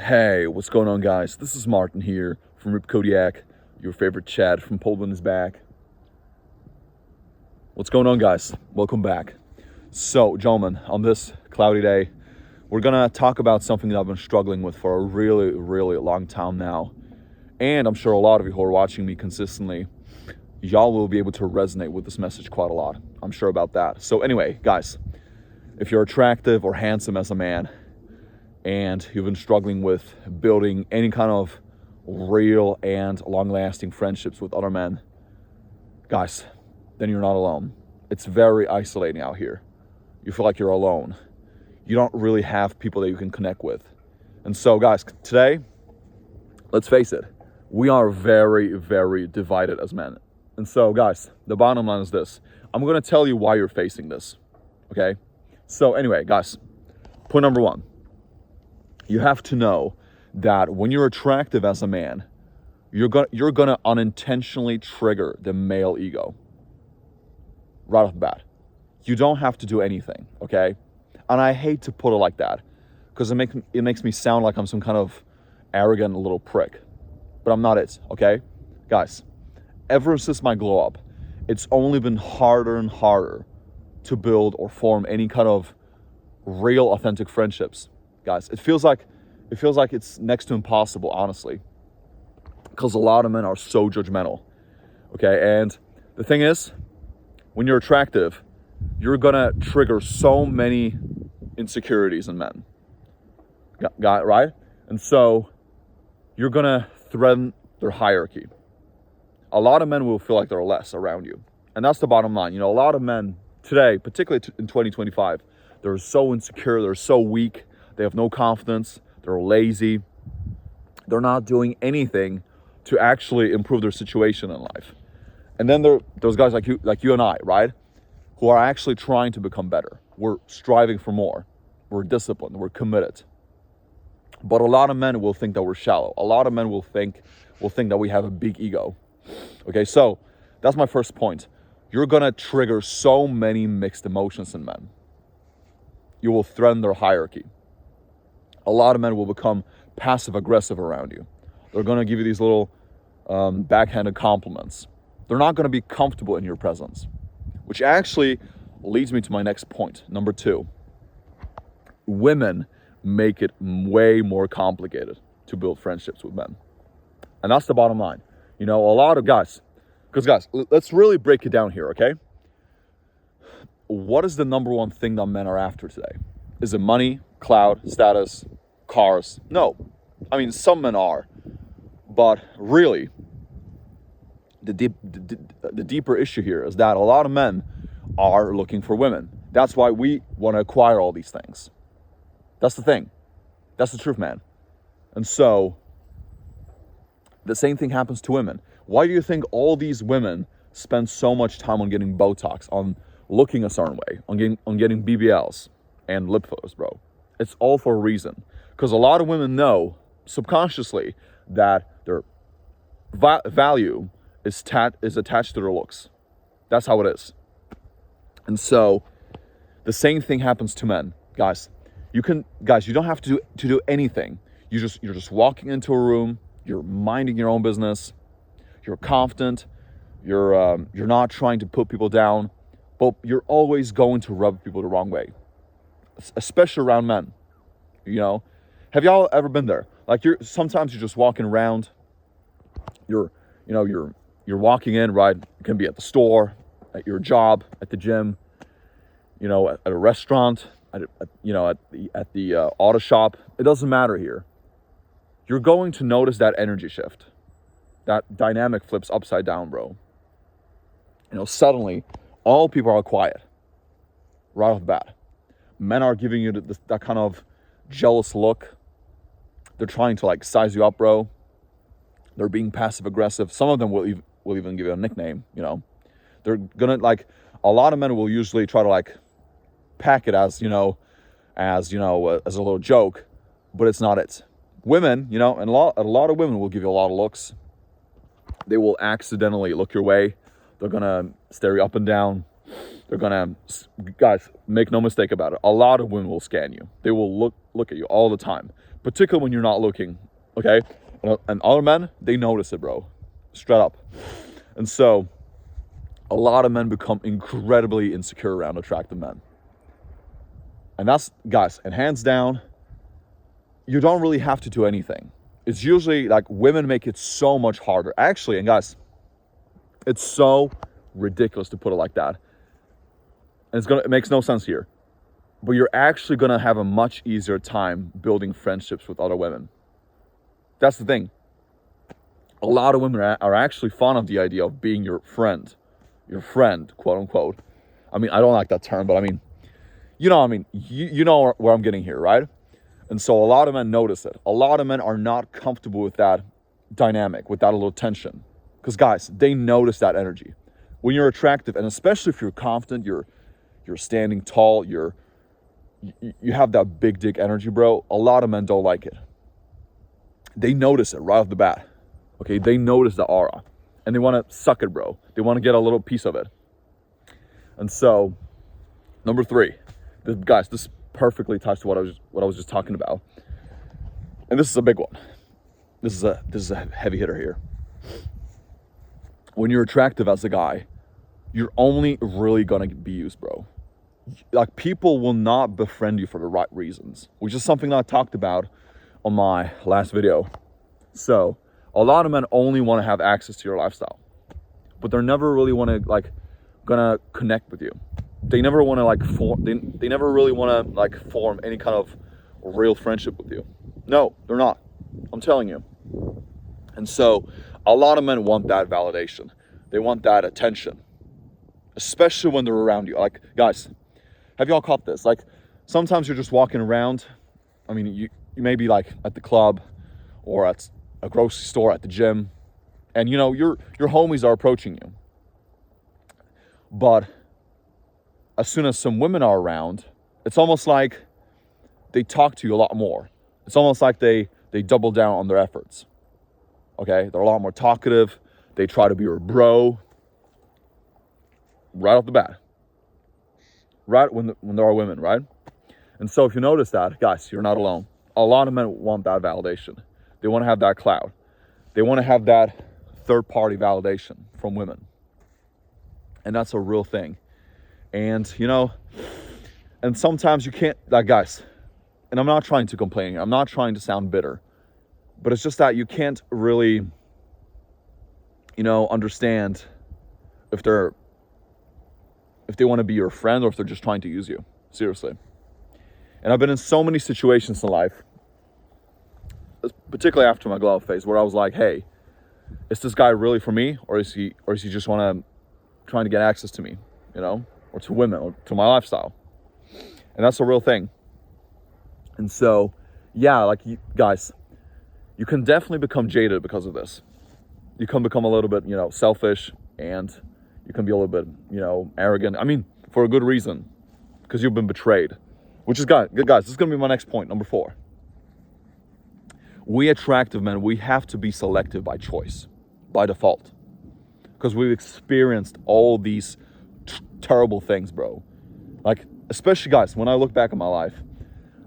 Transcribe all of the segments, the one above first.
Hey, what's going on, guys? This is Martin here from Rip Kodiak. Your favorite Chad from Poland is back. What's going on, guys? Welcome back. So, gentlemen, on this cloudy day, we're gonna talk about something that I've been struggling with for a really long time now. And I'm sure a lot of you who are watching me consistently, y'all will be able to resonate with this message quite a lot. I'm sure about that. So anyway, guys, if you're attractive or handsome as a man, and you've been struggling with building any kind of real and long-lasting friendships with other men, guys, then you're not alone. It's very isolating out here. You feel like you're alone. You don't really have people that you can connect with. And so, guys, today, let's face it, we are very divided as men. And so, guys, the bottom line is this. I'm going to tell you why you're facing this, okay? So anyway, guys, point number one. You have to know that when you're attractive as a man, you're gonna unintentionally trigger the male ego right off the bat. You don't have to do anything, okay? And I hate to put it like that because it makes me sound like I'm some kind of arrogant little prick, but I'm not it, okay? Guys, ever since my glow up, it's only been harder and harder to build or form any kind of real, authentic friendships. Guys, it feels like it's next to impossible, honestly, because a lot of men are so judgmental, okay? And the thing is, when you're attractive, you're gonna trigger so many insecurities in men, right? And so you're gonna threaten their hierarchy. A lot of men will feel like they're less around you, and that's the bottom line. You know, a lot of men today, particularly in 2025, they're so insecure, they're so weak. They have no confidence. They're lazy. They're not doing anything to actually improve their situation in life. And then there are those guys like you and I, right? Who are actually trying to become better. We're striving for more. We're disciplined. We're committed. But a lot of men will think that we're shallow. A lot of men will think that we have a big ego. Okay, so that's my first point. You're gonna trigger so many mixed emotions in men. You will threaten their hierarchy. A lot of men will become passive-aggressive around you. They're going to give you these little backhanded compliments. They're not going to be comfortable in your presence, which actually leads me to my next point, number two. Women make it way more complicated to build friendships with men. And that's the bottom line. You know, a lot of guys, because guys, let's really break it down here, okay? What is the number one thing that men are after today? Is it money, clout, status, cars? No. I mean, some men are. But really, the deeper issue here is that a lot of men are looking for women. That's why we want to acquire all these things. That's the thing. That's the truth, man. And so, the same thing happens to women. Why do you think all these women spend so much time on getting Botox, on looking a certain way, on getting BBLs and lip fillers, bro? It's all for a reason. Because a lot of women know subconsciously that their value is attached to their looks. That's how it is. And so the same thing happens to men, guys. You don't have to do anything. You're just walking into a room. You're minding your own business. You're confident. You're not trying to put people down, but you're always going to rub people the wrong way, especially around men. You know, have y'all ever been there? Like sometimes you're just walking around. You're walking in, right? You can be at the store, at your job, at the gym, you know, at a restaurant, at the auto shop. It doesn't matter here. You're going to notice that energy shift. That dynamic flips upside down, bro. You know, suddenly, all people are quiet right off the bat. Men are giving you that kind of jealous look. They're trying to like size you up, bro. They're being passive aggressive. Some of them will even give you a nickname. You know, they're gonna like. A lot of men will usually try to like pack it as a little joke, but it's not it. Women, you know, and a lot of women will give you a lot of looks. They will accidentally look your way. They're gonna stare you up and down. They're gonna, guys, make no mistake about it. A lot of women will scan you. They will look at you all the time, particularly when you're not looking. Okay, and other men, they notice it, bro, straight up. And so, a lot of men become incredibly insecure around attractive men. And that's, guys, and hands down, you don't really have to do anything. It's usually like women make it so much harder. Actually, and guys, it's so ridiculous to put it like that. And it makes no sense here. But you're actually gonna have a much easier time building friendships with other women. That's the thing. A lot of women are actually fond of the idea of being your friend, quote unquote. I mean, I don't like that term, but I mean, you know where I'm getting here, right? And so a lot of men notice it. A lot of men are not comfortable with that dynamic, with that little tension. Because guys, they notice that energy. When you're attractive, and especially if you're confident, you're standing tall, you have that big dick energy, bro. A lot of men don't like it. They notice it right off the bat. Okay, they notice the aura. And they want to suck it, bro. They want to get a little piece of it. And so, number 3. This perfectly ties to what I was just talking about. And this is a big one. This is a heavy hitter here. When you're attractive as a guy, you're only really gonna be used, bro. Like, people will not befriend you for the right reasons, which is something that I talked about on my last video. So a lot of men only want to have access to your lifestyle, but they're never really gonna connect with you. They never want to they never really want to form any kind of real friendship with you. No, they're not. I'm telling you. And so a lot of men want that validation. They want that attention, especially when they're around you. Like, guys, have y'all caught this? Like, sometimes you're just walking around. I mean, you may be like at the club or at a grocery store, at the gym, and your homies are approaching you. But as soon as some women are around, it's almost like they talk to you a lot more. It's almost like they double down on their efforts. Okay, they're a lot more talkative. They try to be your bro right off the bat. Right when there are women, right? And so if you notice that, guys, you're not alone. A lot of men want that validation. They want to have that cloud. They want to have that third-party validation from women. And that's a real thing. And, and sometimes you can't, guys, and I'm not trying to complain. I'm not trying to sound bitter. But it's just that you can't really, understand if they want to be your friend or if they're just trying to use you. Seriously. And I've been in so many situations in life, particularly after my glow up phase, where I was like, hey, is this guy really for me? Or is he just trying to get access to me, or to women, or to my lifestyle? And that's a real thing. And so, yeah, guys, you can definitely become jaded because of this. You can become a little bit, selfish, and you can be a little bit, arrogant. I mean, for a good reason, because you've been betrayed. Which is, guys, this is going to be my next point, number 4. We attractive men, we have to be selective by choice, by default. Because we've experienced all these terrible things, bro. Like, especially, guys, when I look back at my life,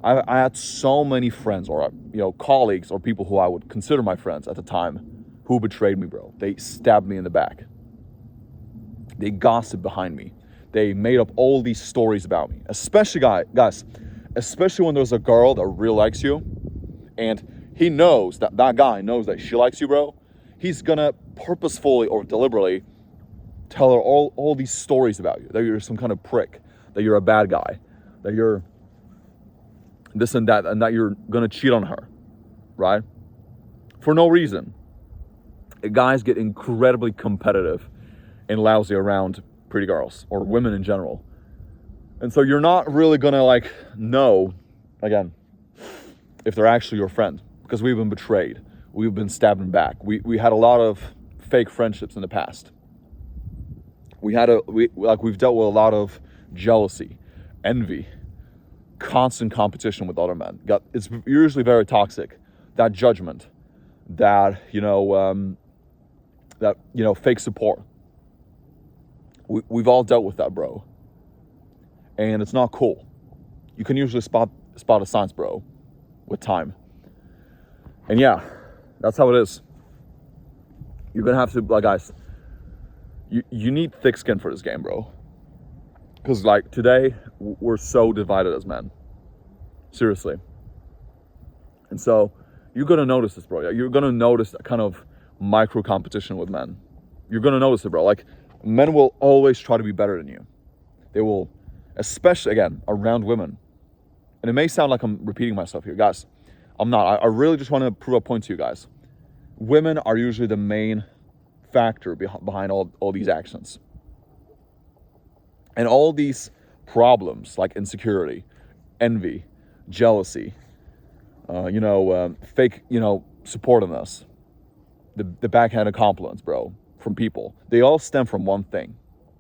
I had so many friends or, colleagues or people who I would consider my friends at the time who betrayed me, bro. They stabbed me in the back. They gossiped behind me. They made up all these stories about me. Especially, guys, especially when there's a girl that really likes you and he knows that guy knows that she likes you, bro. He's gonna purposefully or deliberately tell her all these stories about you, that you're some kind of prick, that you're a bad guy, that you're this and that you're gonna cheat on her, right? For no reason. Guys get incredibly competitive and lousy around pretty girls or women in general. And so you're not really gonna know, again, if they're actually your friend, because we've been betrayed. We've been stabbed in the back. We had a lot of fake friendships in the past. We've dealt with a lot of jealousy, envy, constant competition with other men. It's usually very toxic. That judgment, that fake support. We've all dealt with that, bro. and it's not cool. You can usually spot the signs, bro, with time. And yeah, that's how it is. You're gonna have to, like, guys, you need thick skin for this game, bro. Because, like, today, we're so divided as men. Seriously. And so, you're gonna notice this, bro. You're gonna notice that kind of micro competition with men. You're gonna notice it, bro. Like, men will always try to be better than you. They will, especially, again, around women. And it may sound like I'm repeating myself here. Guys, I'm not. I really just want to prove a point to you guys. Women are usually the main factor behind all these actions. And all these problems like insecurity, envy, jealousy, fake, supportiveness, the backhanded compliments, bro, from people. They all stem from one thing: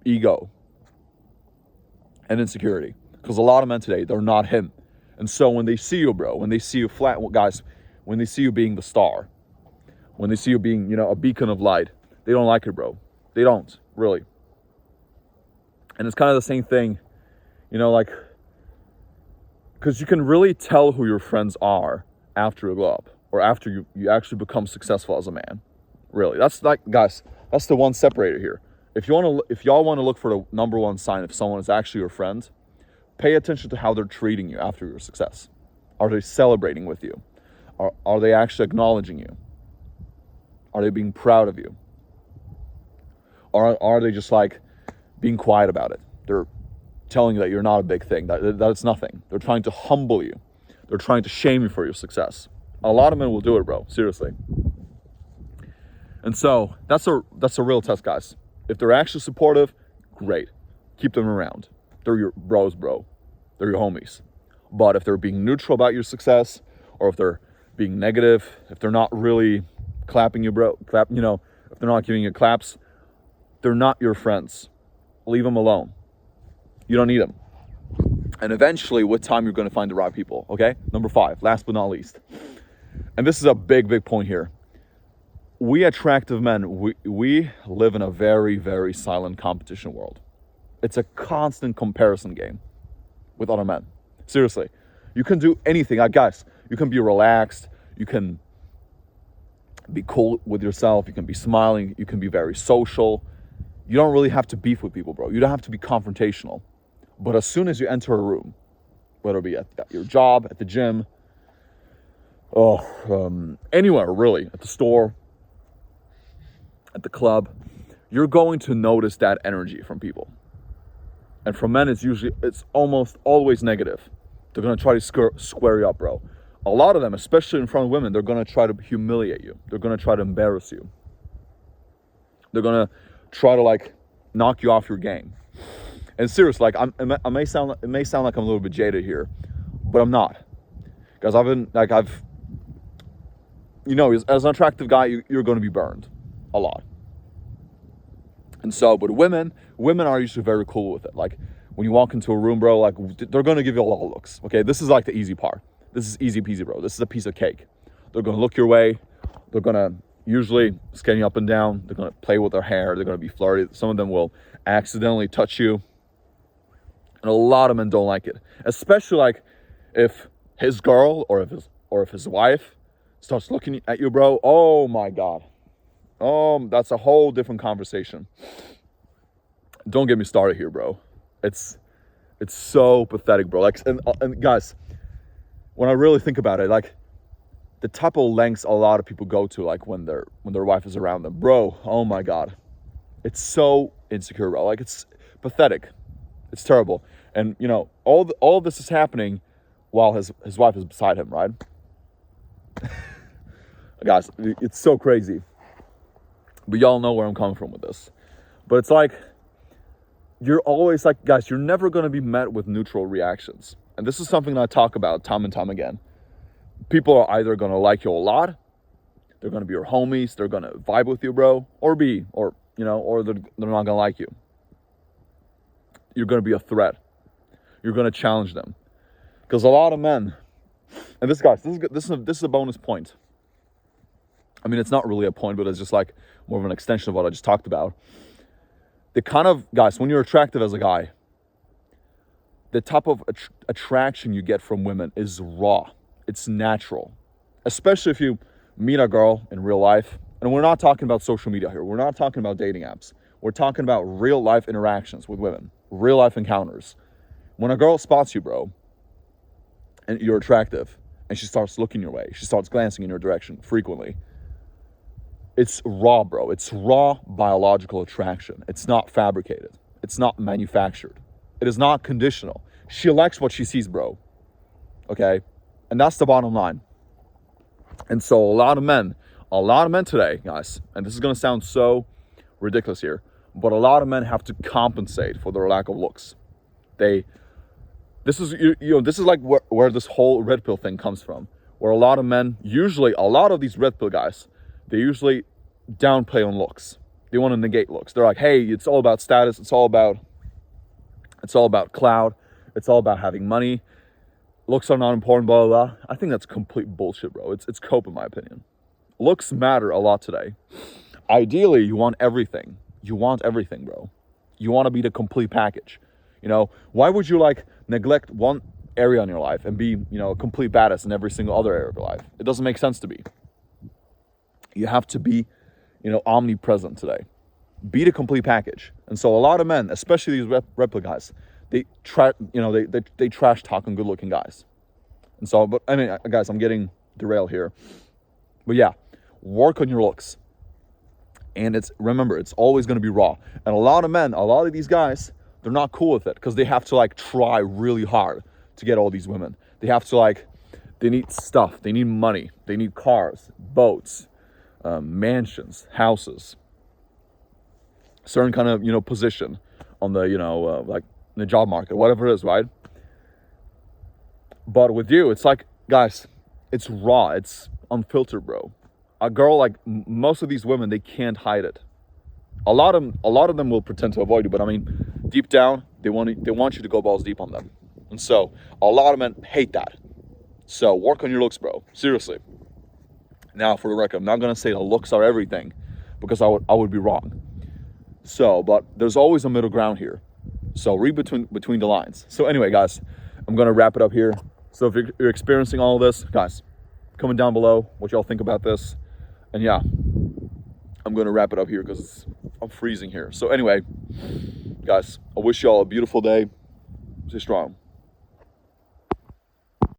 ego and insecurity. Because a lot of men today, they're not him. And so when they see you, bro, when they see you guys, when they see you being the star, when they see you being, a beacon of light, they don't like it, bro. They don't, really. And it's kind of the same thing, like, because you can really tell who your friends are after you glow up, or after you actually become successful as a man. Really, that's like, guys, that's the one separator here. If y'all want to look for the number one sign if someone is actually your friend, pay attention to how they're treating you after your success. Are they celebrating with you? Are they actually acknowledging you? Are they being proud of you? Or are they just like being quiet about it? They're telling you that you're not a big thing, that it's nothing. They're trying to humble you. They're trying to shame you for your success. A lot of men will do it, bro, seriously. And so that's a real test, guys. If they're actually supportive, great. Keep them around. They're your bros, bro. They're your homies. But if they're being neutral about your success, or if they're being negative, if they're not really clapping you, bro, if they're not giving you claps, they're not your friends. Leave them alone. You don't need them. And eventually, with time, you're going to find the right people, okay? Number 5, last but not least. And this is a big, big point here. We attractive men, we live in a very, very silent competition world. It's a constant comparison game with other men. Seriously. You can do anything. Guys, you can be relaxed. You can be cool with yourself. You can be smiling. You can be very social. You don't really have to beef with people, bro. You don't have to be confrontational. But as soon as you enter a room, whether it be at your job, at the gym, anywhere really, at the store, at the club, you're going to notice that energy from people. And from men, it's almost always negative. They're going to try to square you up, bro. A lot of them, especially in front of women, they're going to try to humiliate you. They're going to try to embarrass you. They're going to try to, like, knock you off your game. And seriously, like, it may sound like I'm a little bit jaded here, but I'm not. Because as an attractive guy, you're going to be burned a lot. And so, but women are usually very cool with it. Like, when you walk into a room, bro, like, they're going to give you a lot of looks. Okay, this is like the easy part. This is easy peasy, bro. This is a piece of cake. They're going to look your way. They're going to usually scan you up and down. They're going to play with their hair. They're going to be flirty. Some of them will accidentally touch you. And a lot of men don't like it. Especially, like, if his girl or if his wife starts looking at you, bro. Oh, my God. That's a whole different conversation. Don't get me started here, bro. It's so pathetic, bro. Like, and guys, when I really think about it, like, the type of lengths a lot of people go to, like, when their wife is around them, bro. Oh my God, it's so insecure, bro. Like, it's pathetic. It's terrible. And all this is happening while his wife is beside him, right? Guys, it's so crazy. But y'all know where I'm coming from with this. But it's like, you're always like, guys, you're never going to be met with neutral reactions. And this is something that I talk about time and time again. People are either going to like you a lot, they're going to be your homies, they're going to vibe with you, bro, or they're not going to like you. You're going to be a threat. You're going to challenge them. Because a lot of men, and this is a bonus point. I mean, it's not really a point, but it's just like more of an extension of what I just talked about. They kind of, guys, when you're attractive as a guy, the type of attraction you get from women is raw. It's natural, especially if you meet a girl in real life. And we're not talking about social media here. We're not talking about dating apps. We're talking about real life interactions with women, real life encounters. When a girl spots you, bro, and you're attractive, and she starts looking your way, she starts glancing in your direction frequently, it's raw, bro. It's raw biological attraction. It's not fabricated. It's not manufactured. It is not conditional. She likes what she sees, bro. Okay? And that's the bottom line. And so a lot of men today, guys, and this is going to sound so ridiculous here, but a lot of men have to compensate for their lack of looks. This is like where this whole red pill thing comes from, where a lot of men, usually a lot of these red pill guys, they usually downplay on looks. They want to negate looks. They're like, hey, it's all about status. It's all about clout. It's all about having money. Looks are not important, blah, blah, blah. I think that's complete bullshit, bro. It's cope, in my opinion. Looks matter a lot today. Ideally, you want everything. You want everything, bro. You want to be the complete package. Why would you neglect one area in your life and be, a complete badass in every single other area of your life? It doesn't make sense to be. You have to be, omnipresent today. Be the complete package. And so a lot of men, especially these replica guys, they trash talk on good-looking guys. And so, but I mean, guys, I'm getting derailed here. But yeah, work on your looks. And remember, it's always going to be raw. And a lot of these guys, they're not cool with it because they have to try really hard to get all these women. They have to they need stuff. They need money. They need cars, boats, mansions, houses, certain kind of, position on the, in the job market, whatever it is, right? But with you, it's guys, it's raw. It's unfiltered, bro. A girl, most of these women, they can't hide it. A lot of them will pretend to avoid you, but I mean, deep down, they want you to go balls deep on them. And so a lot of men hate that. So work on your looks, bro. Seriously. Now, for the record, I'm not gonna say the looks are everything, because I would be wrong. So, but there's always a middle ground here. So read between the lines. So anyway, guys, I'm gonna wrap it up here. So if you're experiencing all of this, guys, comment down below what y'all think about this. And yeah, I'm gonna wrap it up here because I'm freezing here. So anyway, guys, I wish y'all a beautiful day. Stay strong.